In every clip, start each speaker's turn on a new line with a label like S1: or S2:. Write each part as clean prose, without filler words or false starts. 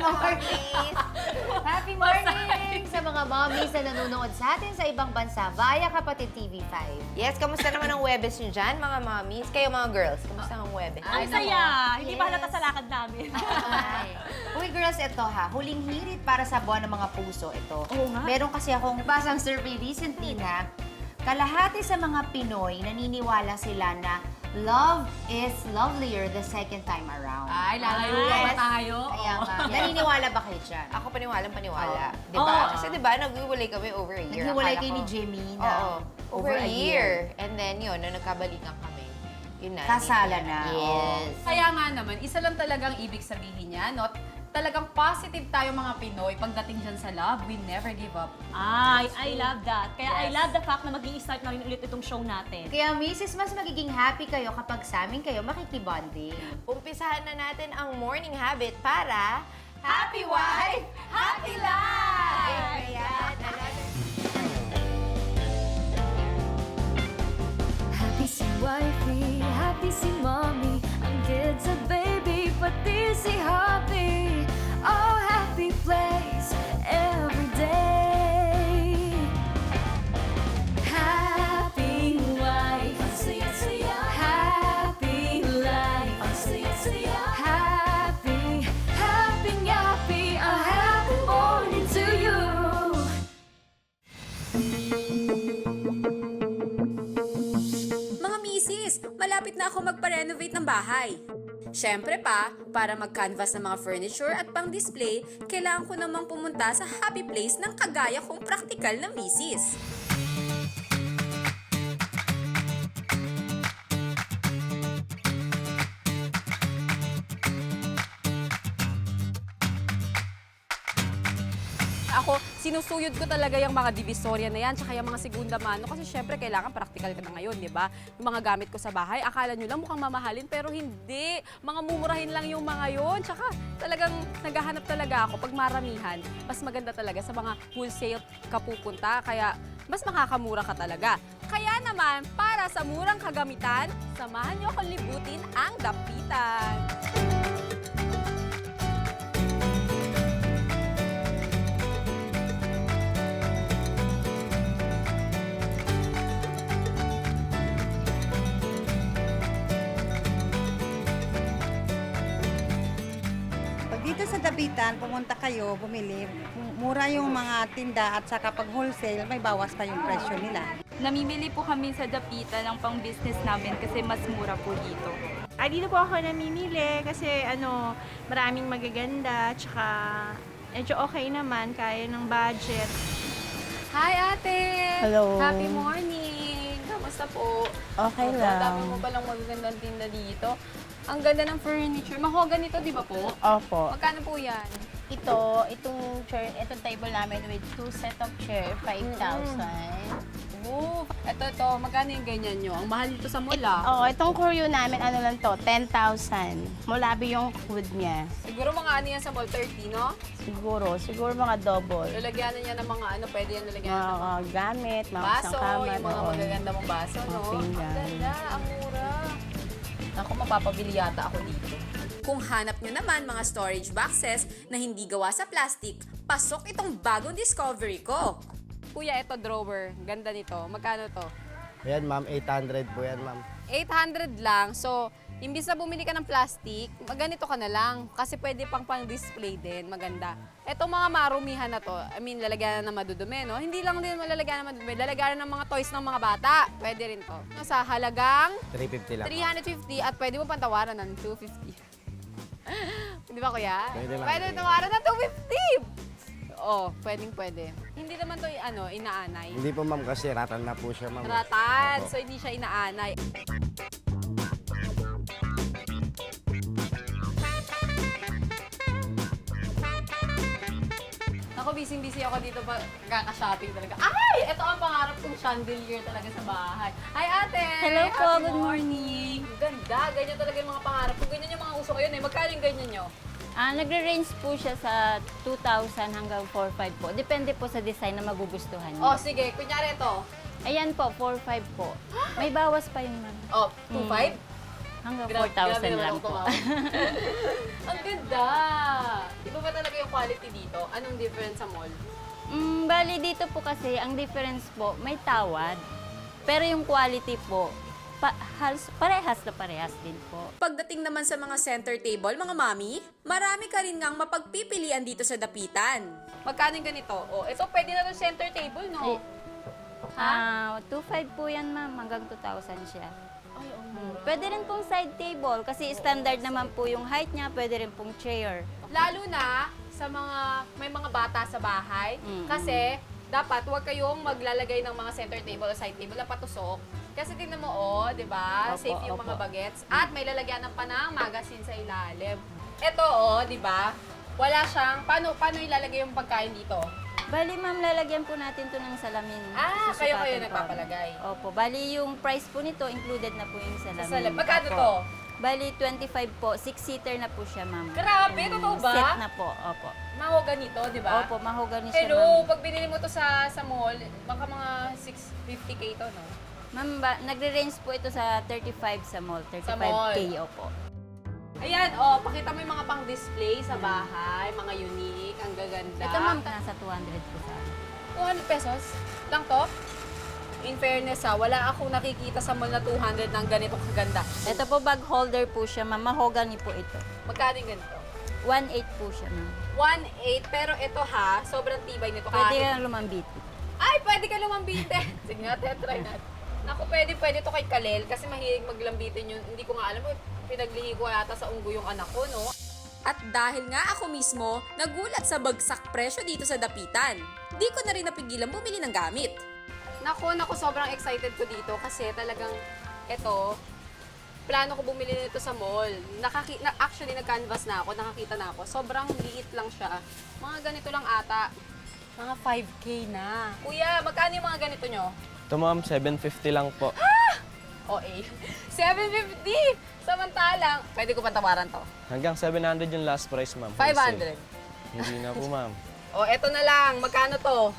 S1: morning! Happy morning sa mga mommies na nanonood sa atin sa ibang bansa via Kapatid TV5.
S2: Yes, kamusta naman ang Webes nyo dyan, mga mommies? Kayo mga girls, kamusta ang Webes?
S3: Ang saya! Hindi ba halata sa lakad namin?
S1: Ay. Uy, girls, ito ha. Huling hirit para sa buwan ng mga puso ito.
S3: Oo nga.
S1: Meron kasi akong nabasang survey recently na kalahati sa mga Pinoy naniniwala sila na love is lovelier the second time around.
S4: Ay, lalayo pa ba tayo?
S1: Kaya nga. Naniniwala ba kayo dyan?
S2: Ako paniwalang paniwala.
S1: Oo.
S2: Di ba?
S3: Oo.
S2: Kasi di ba, naghiwalay kami over a year.
S1: Naghiwalay
S2: Akala
S1: kayo ni
S2: ko-
S1: Jimmy
S2: Oo.
S1: na
S2: Over a year. And then yun, nung nagkabalikan kami, yun na.
S1: Kasala na.
S2: Yes.
S4: Kaya nga naman, isa lang talagang ibig sabihin niya, no? Talagang positive tayo mga Pinoy pagdating dyan sa love, we never give up.
S3: Ay, I love that. Kaya I
S4: Yes.
S3: love the fact na mag-i-start na rin ulit itong show natin.
S1: Kaya, Mrs., mas magiging happy kayo kapag sa amin kayo makikibonding.
S2: Umpisahan na natin ang morning habit para
S4: Happy wife, happy life!
S2: Ayan,
S5: Happy si wifey, happy si mommy, ang kids at baby, pati si hubby. Oh, happy place every day. Happy wife, ang saya-saya. Happy life, ang saya-saya. Happy, happy, a happy morning to you.
S6: Mga misis, malapit na ako magpa-renovate ng bahay. Siyempre pa, para mag-canvas ng mga furniture at pang-display, kailangan ko namang pumunta sa happy place ng kagaya kong praktikal na misis.
S7: Ako, sinusuyod ko talaga yung mga divisorya na yan, tsaka yung mga segunda mano, kasi syempre kailangan practical ka na ngayon, di ba? Yung mga gamit ko sa bahay, akala nyo lang mukhang mamahalin, pero hindi. Mga mumurahin lang yung mga yon. Tsaka talagang naghahanap talaga ako pag maramihan. Mas maganda talaga sa mga wholesale ka pupunta, kaya mas makakamura ka talaga. Kaya naman, para sa murang kagamitan, samahan nyo akong libutin ang Dapitan.
S8: Pag dito sa Dapitan, pumunta kayo, bumili, mura yung mga tinda at saka pag wholesale, may bawas pa yung presyo nila.
S9: Namimili po kami sa Dapitan ng pang-business namin kasi mas mura po dito. Dito po ako namimili kasi maraming magaganda, tsaka medyo okay naman, kaya ng budget.
S7: Hi, ate!
S10: Hello.
S7: Happy morning! Kamusta po?
S10: Okay
S7: Ang
S10: lang.
S7: dami mo palang magagandang tinda dito. Ang ganda ng furniture. Mahogany ito, di ba po?
S10: Opo.
S7: Magkano po yan?
S10: Itong table namin with 2 set of chair, 5,000.
S7: Oh, ito. Magkano yung ganyan nyo? Ang mahal nito sa mall, ah.
S10: Oo, itong Koryo namin, ano lang to, 10,000. Mulabi yung wood niya.
S7: Siguro mga ano yan sa mall, 30, no?
S10: Siguro mga double.
S7: Lalagyan na niya ng mga ano, pwede yan lalagyan ng
S10: Mga gamit, mga
S7: baso,
S10: isang kama,
S7: yung mga
S10: doon.
S7: magaganda mong baso, no?
S10: Mga pinggan.
S7: Ang ganda, ang mura. Ako, mapapabili yata ako dito.
S6: Kung hanap nyo naman mga storage boxes na hindi gawa sa plastic, pasok itong bagong discovery ko.
S7: Kuya, ito drawer. Ganda nito. Magkano to?
S11: Ayan ma'am, 800 po yan ma'am.
S7: 800 lang. So, imbis na bumili ka ng plastic, ganito ka na lang. Kasi pwede pang-display din. Maganda. Etong mga marumihan na to, lalagyan na ng madudumi, no? Hindi lang din malalagyan ng madudumi. Lalagyan na ng mga toys ng mga bata. Pwede rin to. Sa halagang
S11: 350 lang.
S7: 350 at pwede mo pantawaran ng 250. Di ba, kuya?
S11: Pwede lang.
S7: Pwede tawaran ng 250! Oo, pwede. Hindi naman to inaanay.
S11: Hindi po ma'am kasi ratan na po siya ma'am.
S7: Ratan,
S11: Opo.
S7: so hindi siya inaanay. Ako, busy-busy ako dito pa kaka-shopping talaga. Ay! Ito ang pangarap kong chandelier talaga sa bahay. Hi, ate!
S9: Hello po,
S7: Happy
S9: good morning.
S7: Ganda, ganyan talaga yung mga pangarap ko. Ganyan yung mga uso ngayon eh. Magkano yung ganyan nyo?
S9: Nagre-range po siya sa 2,000 hanggang 4,500 po. Depende po sa design na magugustuhan niyo.
S7: Oh, sige. Kunyari ito.
S9: Ayan po, 4,500 po. May bawas pa yun, ma'am.
S7: Oh, 2.5?
S10: Hanggang
S7: Grabe
S10: 4,000
S7: naman
S10: lang
S7: ako
S10: po.
S7: tumawa. Ang ganda! Iba ba talaga yung quality dito? Anong difference sa mall?
S10: Bali dito po kasi, ang difference po, may tawad. Pero yung quality po, parehas na parehas din po.
S6: Pagdating naman sa mga center table, mga mami, marami ka rin ngang mapagpipilian dito sa dapitan.
S7: Magkano yung ganito? Oh, ito pwede na to center table, no?
S10: 2,500 po yan, ma'am. Hanggang 2,000 siya. Pwede rin pong side table kasi standard naman po yung height niya. Pwede rin pong chair.
S7: Lalo na sa may mga bata sa bahay. Kasi dapat huwag kayong maglalagay ng mga center table o side table na patusok. Kasi tingnan mo, di ba?
S10: Opo,
S7: Safe yung mga
S10: opo.
S7: bagets. At may lalagyan ng panang magazine sa ilalim. Ito, di ba? Wala siyang, paano ilalagay yung pagkain dito?
S10: Bali, ma'am, lalagyan po natin to ng salamin.
S7: Kayo
S10: Susukatan po.
S7: nagpapalagay.
S10: Opo. Bali, yung price po nito, included na po yung salamin.
S7: Magkano
S10: Opo.
S7: to?
S10: Bali, 25 po. 6-seater na po siya, ma'am.
S7: Grabe, totoo ba?
S10: Set na po. Opo.
S7: Mahogany to, di ba?
S10: Opo, mahogany siya,
S7: Hello,
S10: ma'am.
S7: pag binili mo to sa mall, baka mga 650k to, no?
S10: Ma'am, nagre-range po ito sa 35 sa mall. 35K,
S7: mall.
S10: opo.
S7: Ayan, pakita mo yung mga pang-display sa bahay, mga unique, ang gaganda.
S10: Ito, ma'am, nasa 200 po sa akin.
S7: 200 pesos lang to? In fairness wala akong nakikita sa mall na 200 ng ganito kaganda.
S10: Ito po, bag holder po siya, ma'am. Mahogany po ito.
S7: Magkano yung ganito?
S10: 1.8 po siya, ma'am.
S7: 1.8, pero ito sobrang tibay nito.
S10: Pwede ka lumambit.
S7: Ay, pwede ka lumambite. Sige nga, try natin. Naku, pwede to kay Kalel kasi mahilig maglambitin yun. Hindi ko nga alam, pinaglihi ko yata sa unggo yung anak ko, no?
S6: At dahil nga ako mismo nagulat sa bagsak presyo dito sa dapitan, di ko na rin napigilan bumili ng gamit.
S7: Naku, sobrang excited ko dito kasi talagang ito, plano ko bumili nito sa mall. Actually, nag-canvas na ako, nakakita na ako. Sobrang liit lang siya. Mga ganito lang ata. Mga 5K na. Kuya, magkano yung mga ganito nyo?
S11: Ito ma'am, 750 lang po.
S7: OA. 750! Samantalang, pwede ko pantawaran to.
S11: Hanggang 700 yung last price ma'am.
S7: 500.
S11: Hindi na po ma'am.
S7: Eto na lang. Magkano to?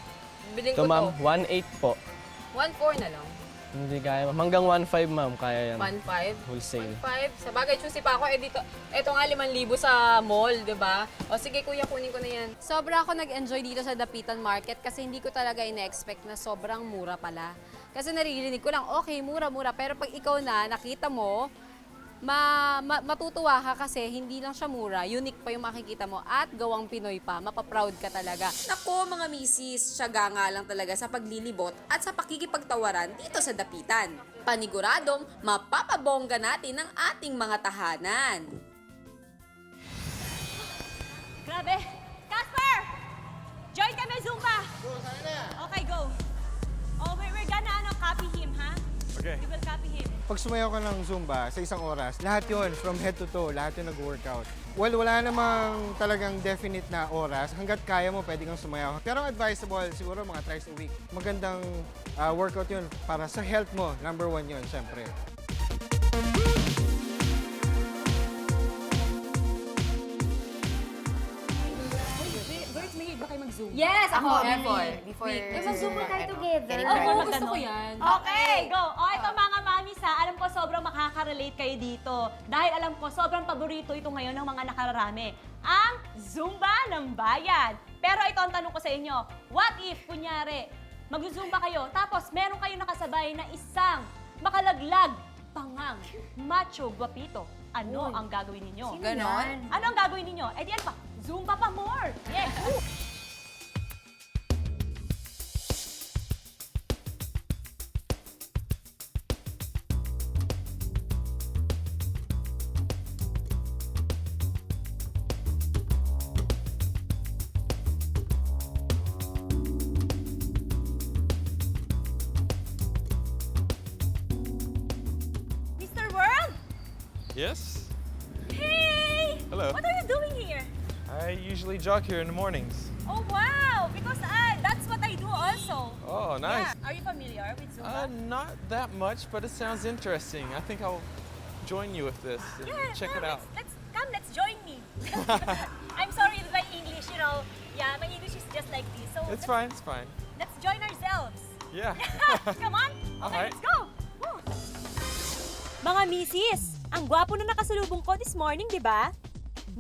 S7: Biling
S11: Ito
S7: ko
S11: ma'am,
S7: to.
S11: 1.8 po.
S7: 1.4 na lang.
S11: Hindi kaya ma'am. Hanggang 1.5 ma'am, kaya yan.
S7: 1.5?
S11: Wholesale.
S7: 1.5? Sa bagay, choosy pa ako. Dito, eto nga 5,000 sa mall, di ba? O sige kuya, kunin ko na yan. Sobra ako nag-enjoy dito sa Dapitan Market kasi hindi ko talaga ina-expect na sobrang mura pala. Kasi naririnig ko lang, okay, mura-mura. Pero pag ikaw na, nakita mo, matutuwa ka kasi hindi lang siya mura, unique pa yung makikita mo at gawang Pinoy pa, mapaproud ka talaga.
S6: Nako mga misis, syaga nga lang talaga sa paglilibot at sa pakikipagtawaran dito sa dapitan. Paniguradong mapapabongga natin ang ating mga tahanan.
S3: Grabe! Casper! Join kami, Zumba!
S12: Go, sana na.
S3: Okay, go. Oh, we're gonna copy him, ha?
S12: Okay.
S3: We will copy him.
S12: Pag sumayaw ka ng Zumba sa isang oras, lahat yon from head to toe, lahat yun nag-workout. Well, wala namang talagang definite na oras. Hanggat kaya mo, pwede kang sumayaw. Pero advisable, siguro mga thrice a week. Magandang workout yun para sa health mo. Number 1 yun, syempre.
S3: Girls, may ba kayo mag-Zoom?
S7: Yes, ako,
S2: Before
S1: Mag-Zumba tayo together.
S3: Oo,
S7: gusto ko yan.
S3: Okay, go. Ito mga mamis alam ko sobrang makaka-relate kayo dito. Dahil alam ko sobrang paborito ito ngayon ng mga nakararami. Ang Zumba ng Bayan. Pero ito ang tanong ko sa inyo, what if, kunyari, mag-Zumba kayo, tapos meron kayo nakasabay na isang makalaglag, pangang, macho, guwapito. Ano ang gagawin ninyo?
S2: Ganon?
S3: Ano ang gagawin ninyo? Eh di yan pa, Zumba pa more! Yes! Mr. World?
S13: Yes?
S3: Hey!
S13: Hello.
S3: What are you doing here?
S13: I usually jog here in the mornings.
S3: Oh wow! Because that's what I do also.
S13: Oh, nice.
S3: Yeah. Are you familiar with Zumba?
S13: Not that much, but it sounds interesting. I think I'll join you with this and check it out.
S3: Let's join me. I'm sorry with my English, Yeah, my English is just like this. So
S13: It's fine, it's fine.
S3: let's join ourselves.
S13: Yeah.
S3: Come on.
S13: All
S3: Okay,
S13: right.
S3: let's go. Woo. Mga misis, Ang gwapo na nakasalubong ko this morning, di ba?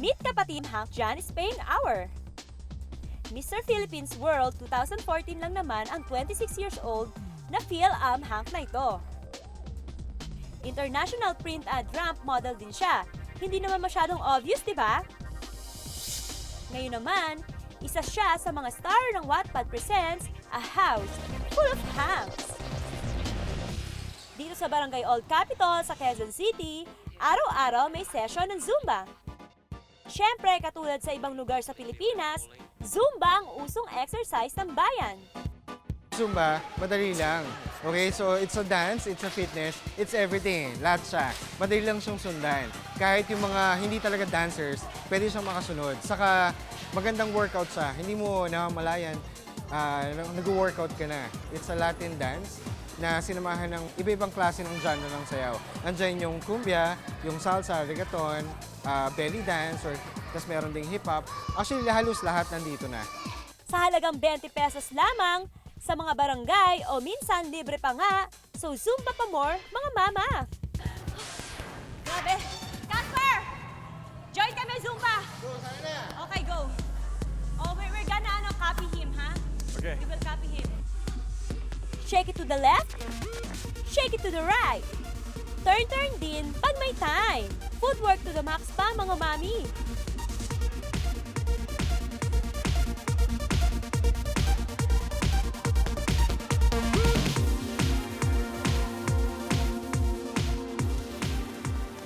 S3: Meet kapatid Hank Jan Spain Hour. Mr. Philippines World 2014 lang naman ang 26 years old na Phil-Am Hank na ito. International print and ramp model din siya. Hindi naman masyadong obvious, di ba? Ngayon naman, isa siya sa mga star ng Wattpad presents A House Full of Hanks. Dito sa Barangay Old Capitol sa Quezon City, araw-araw may session ng Zumba. Siyempre, katulad sa ibang lugar sa Pilipinas, Zumba ang usong exercise ng bayan.
S12: Zumba, madali lang. Okay, so it's a dance, it's a fitness, it's everything. Lahat siya. Madali lang siyang sundan. Kahit yung mga hindi talaga dancers, pwede siyang makasunod. Saka magandang workout siya. Hindi mo namamalayan, nag-workout ka na. It's a Latin dance na sinamahan ng iba-ibang klase ng genre ng sayaw. Andiyan yung cumbia, yung salsa, reggaeton, belly dance, or tas meron ding hip-hop. Actually, halos lahat nandito na.
S3: Sa halagang 20 pesos lamang, sa mga barangay o minsan libre pa nga, so Zumba pa more, mga mama! Grabe! Casper! Join kami Zumba!
S12: Go, sana na!
S3: Okay, go! Oh, we're gonna copy him, ha?
S13: Okay.
S3: We will copy him. Shake it to the left, shake it to the right. Turn din pag may time. Footwork to the max pa, mga mami.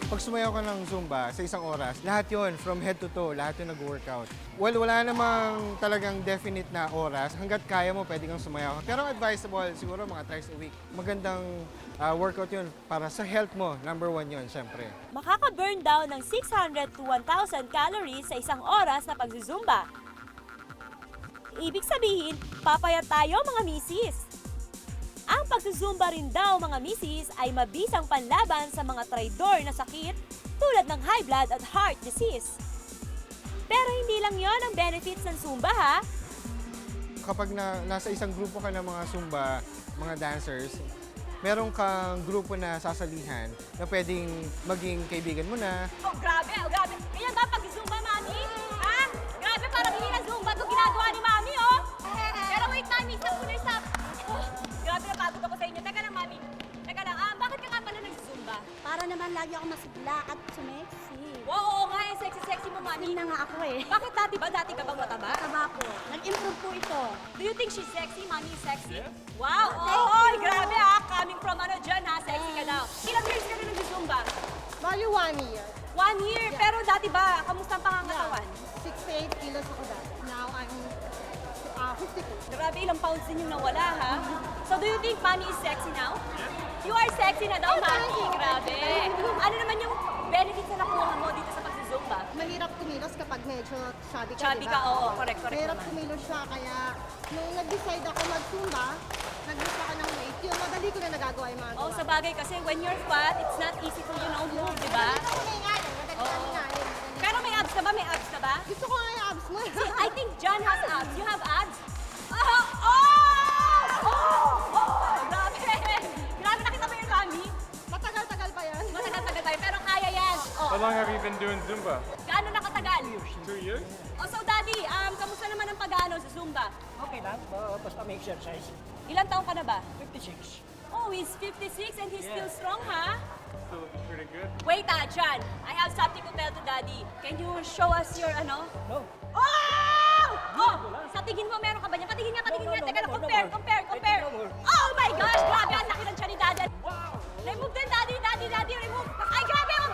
S12: Pag sumayaw ka ng Zumba sa isang oras, lahat yon from head to toe, lahat yung nag-workout. Well, wala namang talagang definite na oras. Hanggat kaya mo, pwede kang sumayaw. Pero advisable, siguro mga thrice a week. Magandang workout yun para sa health mo. Number one yun, syempre.
S3: Makaka-burn down ng 600 to 1,000 calories sa isang oras na pagzuzumba. Ibig sabihin, papayat tayo mga misis. Ang pagzuzumba rin daw mga misis ay mabisang panlaban sa mga traidor na sakit tulad ng high blood at heart disease. Pero hindi lang yon ang benefits ng Zumba, ha?
S12: Kapag nasa isang grupo ka ng mga Zumba, mga dancers, meron kang grupo na sasalihan na pwedeng maging kaibigan mo na.
S3: Oh, grabe, oh, grabe. Ganyan ba pag-Zumba, mami? Ha? Grabe, parang hindi na Zumba ito ginagawa ni mami, oh! Pero wait, mami, stop muna, stop! Oh, grabe, napagod ako sa inyo. Teka lang, mami. Teka lang, bakit ka nga pala nag-Zumba?
S14: Para naman lagi ako masigla at sumexy.
S3: Oo nga, yung sexy-sexy mo, mami.
S14: Hindi na nga ako eh.
S3: Bakit dati ba? Dati ka bang mataba?
S14: Mataba po. Nag-improve po ito.
S3: Do you think she's sexy? Mommy is sexy? Wow! Oh, grabe ha! Coming from ano dyan ha? Sexy ka daw. Ilang years ka na nag-Zumba?
S14: Bali 1 year.
S3: 1 year? Pero dati ba? Kamusta ang pangangatawan?
S14: 68 kilos ako dati. Now I'm 52.
S3: Grabe, ilang pounds din yung nawala ha? So do you think mommy is sexy now? You are sexy na daw, mommy. Grabe. Ano naman yung benefits na nakuha mo dito sa pag-Zumba?
S14: Mahirap kumilos kapag medyo chubby ka,
S3: Chubby
S14: diba?
S3: ka, oo. Correct
S14: Mahirap
S3: naman.
S14: kumilos siya, kaya nung nag-decide ako mag-Zumba, nag-lose ako ng weight. Yun, madali ko na nagagawa yung mga
S3: Oh,
S14: gawa.
S3: sa bagay kasi when you're fat, it's not easy for you to move, di ba?
S14: Madali ko na nga, madali nga.
S3: Pero may abs ka ba? May abs ka ba?
S14: Gusto ko nga yung abs mo eh.
S3: See, I think John has abs. You have abs? Oh! Grabe! Grabe, nakita mo yung mami?
S14: Matagal-tagal pa yan.
S3: Matagal-tagal tayo, pero kaya yan. Oh.
S13: How long have you been doing Zumba?
S3: Gaano nakatagal?
S13: 2 years?
S3: Oh, so daddy, kamusta naman ang pag-ano sa Zumba?
S15: Okay lang, basta may exercise.
S3: Ilang taong ka na ba?
S15: 56.
S3: Oh, he's 56 and he's still strong, ha?
S13: Still looking pretty good.
S3: Wait, John. I have something to tell to daddy. Can you show us your ano?
S15: No.
S3: Oh! Oh! Sa tingin mo, meron ka ba niya? Patingin nga, patingin nga. Teka lang, compare. Oh my gosh! Grabe, ang laki ng tiyan ni daddy. Wow! Remove din, daddy, remove. Ay, grabe, wag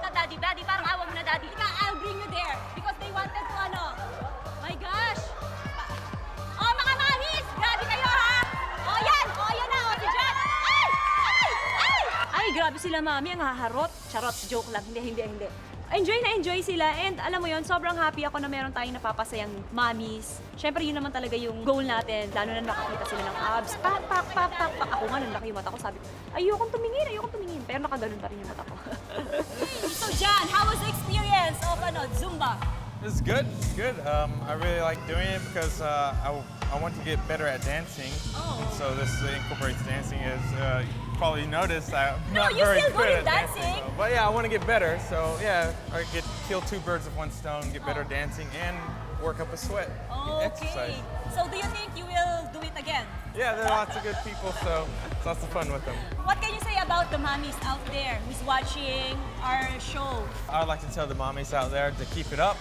S3: na, daddy. Parang awa mo na, daddy. Ika, I'll bring you there. Because they wanted to, ano. My gosh! Oh, mga mamis! Grabe kayo, ha? Oh, yan na, si John. Ay, grabe sila, mami. Ang haharot. Charot, joke lang. Hindi. Enjoy sila and alam mo yon, sobrang happy ako na meron tayong napapasayang mommies. Siyempre yun naman talaga yung goal natin, lalo na nakakita sila ng abs. Pak. Ako nga, nalaki yung mata ko. Sabi ko, ayokong tumingin. Pero nakaganon pa rin yung mata ko. So John, how was the experience of Zumba?
S13: It's good. It's good. I really like doing it because I want to get better at dancing. And so this incorporates dancing. As you probably noticed, I'm not very good at dancing. So, but yeah, I want to get better. So yeah, I kill two birds with one stone, get better dancing, and work up a sweat. Exercise.
S3: So do you think you will do it again?
S13: Yeah, there are lots of good people, so it's lots of fun with them.
S3: What can you say about the mommies out there who's watching our show?
S13: I'd like to tell the mommies out there to keep it up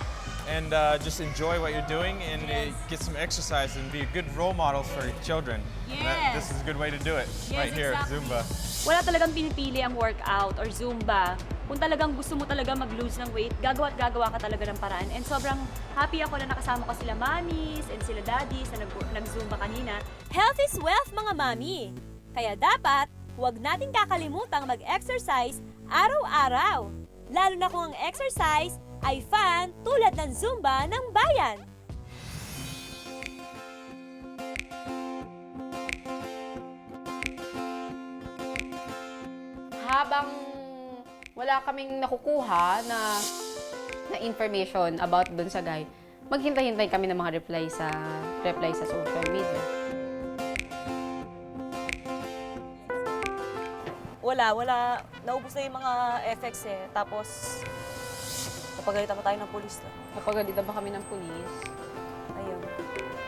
S13: and just enjoy what you're doing and get some exercise and be a good role model for your children.
S3: Yes.
S13: This is a good way to do it, right here at Zumba.
S3: Wala talagang pinipili ang workout or Zumba. Kung talagang gusto mo talaga mag-lose ng weight, gagawa at gagawa ka talaga ng paraan. And sobrang happy ako na nakasama ko sila mommies and sila daddies na nag-Zumba kanina. Health is wealth, mga mami! Kaya dapat, huwag natin kakalimutang mag-exercise araw-araw. Lalo na kung ang exercise ay fun tulad ng Zumba ng bayan.
S7: Habang wala kaming nakukuha na information about dun sa guy, maghintay-hintay kami ng mga reply sa social media.
S3: Wala. Naubos na yung mga FX eh. Tapos, napagalitan pa tayo ng pulis na.
S7: Napagalitan ba kami ng pulis?
S3: Ayun.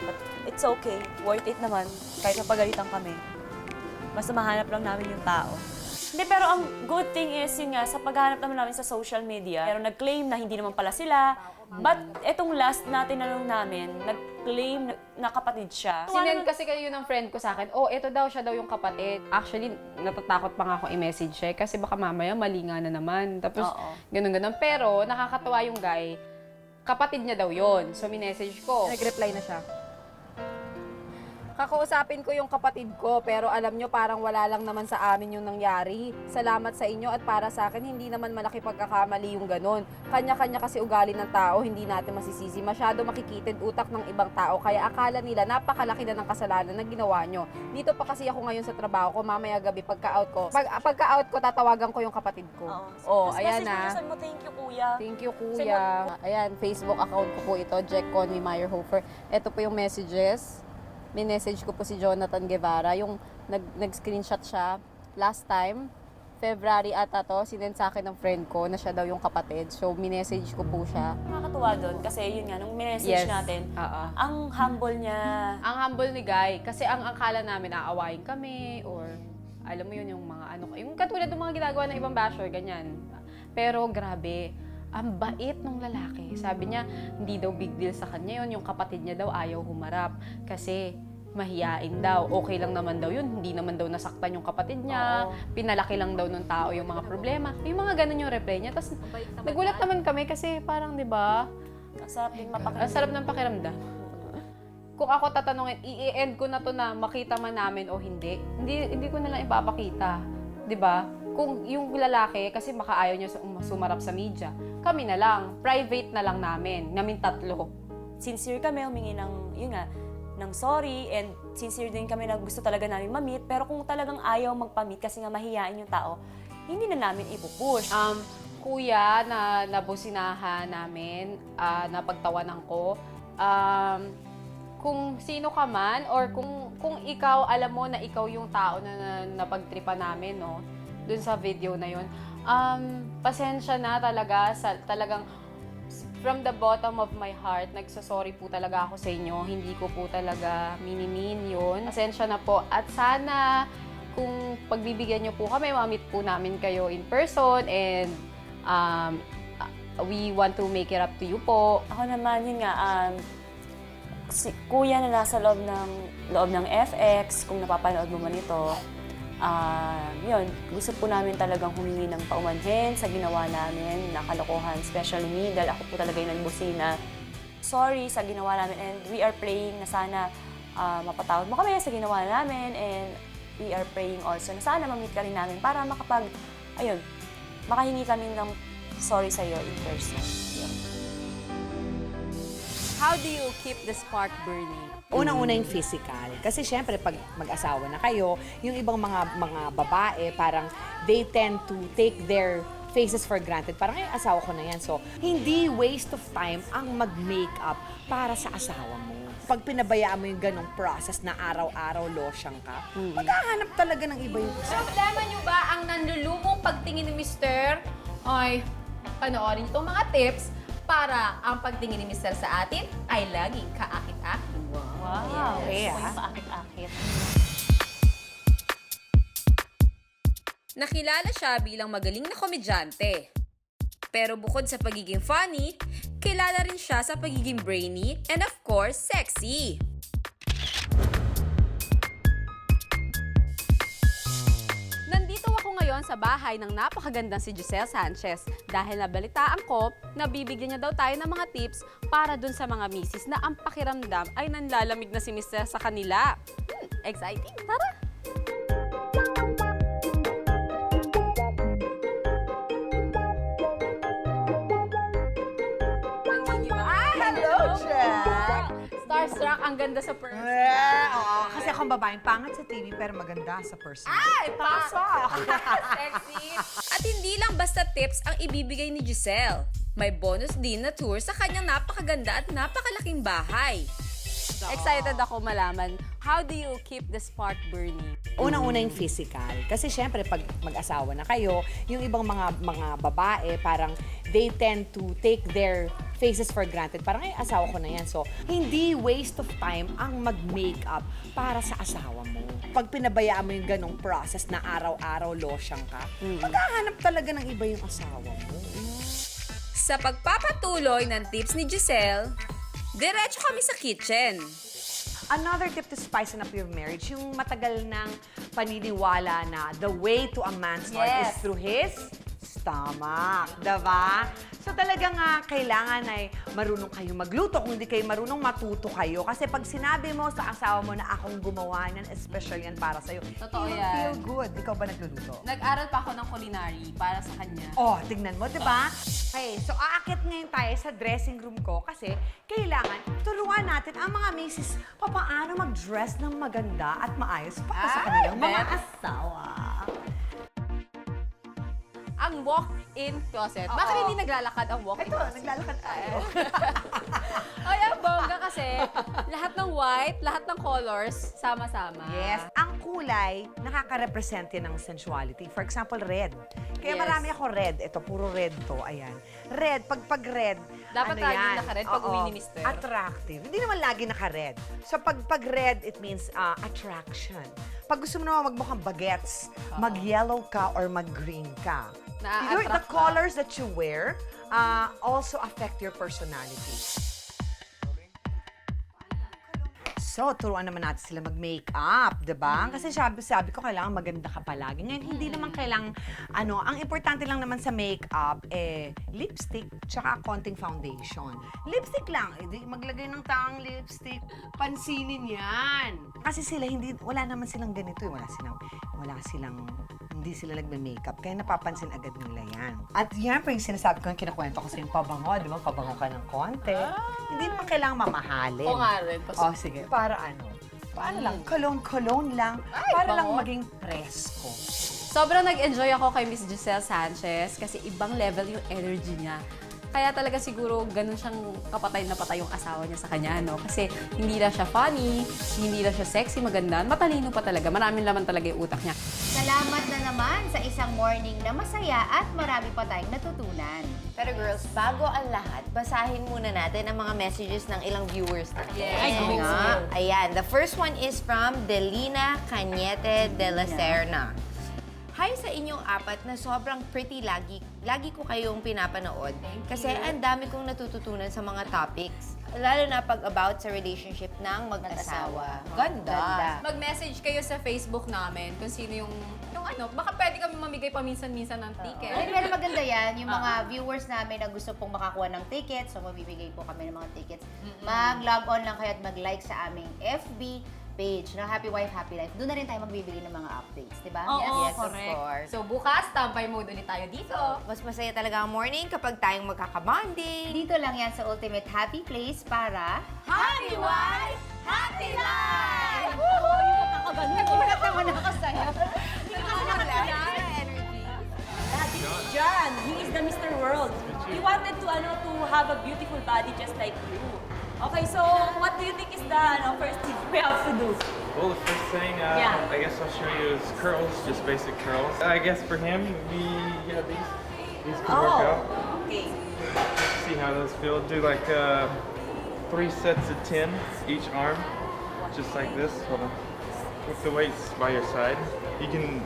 S3: But it's okay. Worth it naman. Kahit napagalitan kami. Basta mahanap lang namin yung tao. Hindi, pero ang good thing is, yun nga, sa paghahanap naman namin sa social media, pero nag-claim na hindi naman pala sila. But etong last na tinanong namin, nag-claim na kapatid siya.
S7: Sinend kasi kayo ng friend ko sa akin, oh, ito daw, siya daw yung kapatid. Actually, natatakot pa nga akong i-message siya kasi baka mamaya mali nga na naman. Tapos, ganun-ganun. Pero, nakakatawa yung guy, kapatid niya daw yon. So, minessage ko. Nag-reply na siya. Kakausapin ko yung kapatid ko, pero alam nyo, parang wala lang naman sa amin yung nangyari. Salamat sa inyo at para sa akin, hindi naman malaki pagkakamali yung ganun. Kanya-kanya kasi ugali ng tao, hindi natin masisisi. Masyado makikitid utak ng ibang tao, kaya akala nila napakalaki na ng kasalanan na ginawa nyo. Dito pa kasi ako ngayon sa trabaho ko, mamaya gabi pagka-out ko. Pagka-out ko, tatawagan ko yung kapatid ko. Ayan na.
S3: Thank you, kuya.
S7: Thank you, kuya. Ayan, Facebook account ko po ito, Jack Conwy Meyerhofer. Ito po yung messages. Minessage ko po si Jonathan Guevara, yung nag-screenshot siya last time, February ata to, sinend sa akin ng friend ko na siya daw yung kapatid. So, minessage ko po siya.
S3: Nakakatuwa doon kasi yun nga, nung minessage natin, ang humble niya.
S7: Ang humble ni Guy, kasi ang akala namin aawayin kami or alam mo yun, yung mga ano, yung katulad ng mga ginagawa ng ibang basher, ganyan. Pero grabe, ang bait ng lalaki. Sabi niya, hindi daw big deal sa kanya yun. Yung kapatid niya daw ayaw humarap. Kasi mahiyain daw. Okay lang naman daw yun. Hindi naman daw nasaktan yung kapatid niya. Pinalaki lang daw ng tao yung mga problema. Yung mga ganun yung reply niya. Tapos nagulat naman kami kasi parang, di ba?
S3: Ang sarap din mapakiramdam.
S7: Ang sarap ng pakiramdam. Kung ako tatanungin, i-end ko na to na makita man namin o hindi ko na lang ipapakita. Di ba? Kung yung lalaki, kasi baka ayaw niya sumarap sa media, kami na lang, private na lang namin tatlo.
S3: Sincere kami, humingi ng, yun nga, ng sorry, and sincere din kami na gusto talaga namin ma-meet, pero kung talagang ayaw magpa-meet kasi nga mahihain yung tao, hindi na namin ipupush.
S7: Kuya, na nabusinahan namin, napagtawanan ko, kung sino ka man, or kung ikaw, alam mo na ikaw yung tao na napagtripa namin, no, dun sa video na yun, pasensya na talaga, talagang from the bottom of my heart, nagsasorry po talaga ako sa inyo. Hindi ko po talaga minimin yun. Pasensya na po. At sana, kung pagbibigyan nyo po kami, ma-meet po namin kayo in person and we want to make it up to you po.
S3: Ako naman, yun nga, si kuya na nasa loob ng FX, kung napapanood mo man ito, yun, gusto po namin talagang humingi ng paumanhin sa ginawa namin na kalokohan, especially me, dahil ako po talaga yung nagbusina. Sorry sa ginawa namin and we are praying na sana mapatawad mo kami sa ginawa namin and we are praying also na sana ma-meet ka rin namin para makahingi kami ng sorry sa'yo in person. Yun.
S6: How do you keep the spark burning?
S16: Unang-una yung physical. Kasi syempre, pag mag-asawa na kayo, yung ibang mga babae, parang they tend to take their faces for granted. Parang, ay, asawa ko na yan. So, hindi waste of time ang mag-makeup para sa asawa mo. Pag pinabayaan mo yung ganong process na araw-araw losyang ka, maghahanap talaga ng iba yung isa.
S7: Problema nyo ba ang nanlulumong pagtingin ni Mr.? Ay, panoorin itong mga tips para ang pagtingin ni Mr. sa atin ay laging kaakit-akit.
S1: Wow.
S16: Okay,
S1: Paakit-akit.
S6: Nakilala siya bilang magaling na komedyante. Pero bukod sa pagiging funny, kilala rin siya sa pagiging brainy and of course, sexy.
S7: Nandito ako ngayon sa bahay ng napakagandang si Giselle Sanchez dahil nabalitaan ko na bibigyan niya daw tayo ng mga tips para dun sa mga misis na ang pakiramdam ay nanlalamig na si Mr. sa kanila. Exciting! Tara!
S16: Hello, Jack!
S7: Starstruck, ang ganda sa person.
S16: Oo, kasi akong babaeng pangat sa TV pero maganda sa person.
S7: Ay, pasok!
S6: Sexy! At hindi lang basta tips ang ibibigay ni Giselle. May bonus din na tour sa kanyang napakaganda at napakalaking bahay.
S7: Excited ako malaman, how do you keep the spark burning?
S16: Unang-una yung physical. Kasi syempre, pag mag-asawa na kayo, yung ibang mga babae, parang they tend to take their faces for granted. Parang, ay, asawa ko na yan. So, hindi waste of time ang mag-makeup para sa asawa mo. Pag pinabayaan mo yung ganong process na araw-araw losyang ka, maghahanap talaga ng iba yung asawa mo.
S6: Sa pagpapatuloy ng tips ni Giselle, diretso kami sa kitchen.
S16: Another tip to spice up your marriage, yung matagal ng paniniwala na the way to a man's heart is through his stomach, diba? So talagang kailangan ay marunong kayo magluto. Kung hindi kayo marunong, matuto kayo. Kasi pag sinabi mo sa asawa mo na akong gumawa niyan, special yan para sa'yo,
S7: Totoo
S16: you will
S7: yan.
S16: feel good. Ikaw ba nagluluto?
S7: Nag-aral pa ako ng culinary para sa kanya.
S16: Oh, tignan mo, diba? Okay, so aakit ngayon tayo sa dressing room ko kasi kailangan turuan natin ang mga misis paano mag-dress ng maganda at maayos para sa kanilang mga asawa.
S7: Ang walk-in closet. Bakit hindi naglalakad ang walk-in closet?
S16: Naglalakad tayo.
S7: Ay, ang bongga kasi. Lahat ng white, lahat ng colors, sama-sama.
S16: Yes. Ang kulay, nakaka-represent yan ng sensuality. For example, red. Kaya
S7: Yes.
S16: marami ako red. Ito, puro red to. Ayan. Red. Pag red,
S7: Dapat
S16: ano
S7: lagi
S16: yan?
S7: naka-red pag
S16: Oo.
S7: uwi ni Mr.
S16: Attractive. Hindi naman lagi naka-red. So, pag red, it means attraction. Pag gusto mo naman magmukhang bagets, mag-yellow ka or mag-green ka. The
S7: Na-attract ka.
S16: colors that you wear also affect your personality. So, turuan naman natin sila mag-makeup, diba? Kasi sabi ko, kailangan maganda ka palagi. Ngayon, hindi naman kailangan, ang importante lang naman sa makeup, lipstick, tsaka konting foundation. Lipstick lang, maglagay ng taang lipstick, pansinin yan. Kasi sila, wala naman silang ganito, hindi sila nagme-makeup, kaya napapansin agad nila yan. At yan po yung sinasabi ko, yung kinakwento ko sa yung pabango, di ba? Pabango ka ng konti. Hindi naman kailangan mamahalin.
S7: Oo nga rin.
S16: Oh, sige. Para Paano lang? Cologne lang. Para lang maging presko.
S7: Sobrang nag-enjoy ako kay Miss Giselle Sanchez kasi ibang level yung energy niya. Kaya talaga siguro ganun siyang kapatay na patay yung asawa niya sa kanya, no? Kasi hindi lang siya funny, hindi lang siya sexy, maganda, matalino pa talaga. Maraming laman talaga yung utak niya.
S1: Salamat na naman sa isang morning na masaya at marami pa tayong natutunan.
S2: Pero girls, bago ang lahat, basahin muna natin ang mga messages ng ilang viewers natin.
S7: Yes. Ay,
S2: Oo nga. Ayan, the first one is from Delina Cañete de la Serna. Hi sa inyong apat na sobrang pretty lagi ko kayong pinapanood. Kasi ang dami kong natututunan sa mga topics. Lalo na pag about sa relationship ng mag-asawa. Ganda.
S7: Mag-message kayo sa Facebook namin kung sino yung baka pwede kami mamigay paminsan-minsan ng ticket.
S1: Ay, pero maganda yan, yung mga viewers namin na gusto pong makakuha ng tickets, so mabibigay po kami ng mga tickets. Mag-log on lang kayo at mag-like sa aming FB page na Happy Wife, Happy Life. Doon na rin tayo magbibigay ng mga updates, di ba?
S2: Oo,
S1: Yes,
S2: correct.
S1: of course.
S7: So bukas, tampay mode ulit tayo dito.
S2: Mas masaya talaga ang morning kapag tayong magkakabonding.
S1: Dito lang yan sa Ultimate Happy Place para
S2: Happy Wife, Happy Life!
S1: Woohoo! Yung kakaganda. Naman ako sa'yo.
S2: Hindi ka kasi nakatala. Energy.
S16: Diyan,
S3: first thing we have to do?
S13: Well, the first thing
S3: Yeah.
S13: I guess I'll show you is curls, just basic curls. I guess for him, these can work out.
S3: Okay.
S13: See how those feel. Do like 3 sets of 10 each arm, just like this. Hold on. With the weights by your side, you can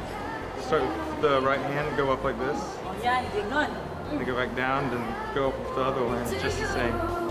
S13: start with the right hand, go up like this.
S3: Yan, ganun.
S13: Then go back down, then go up with the other one. It's just the same.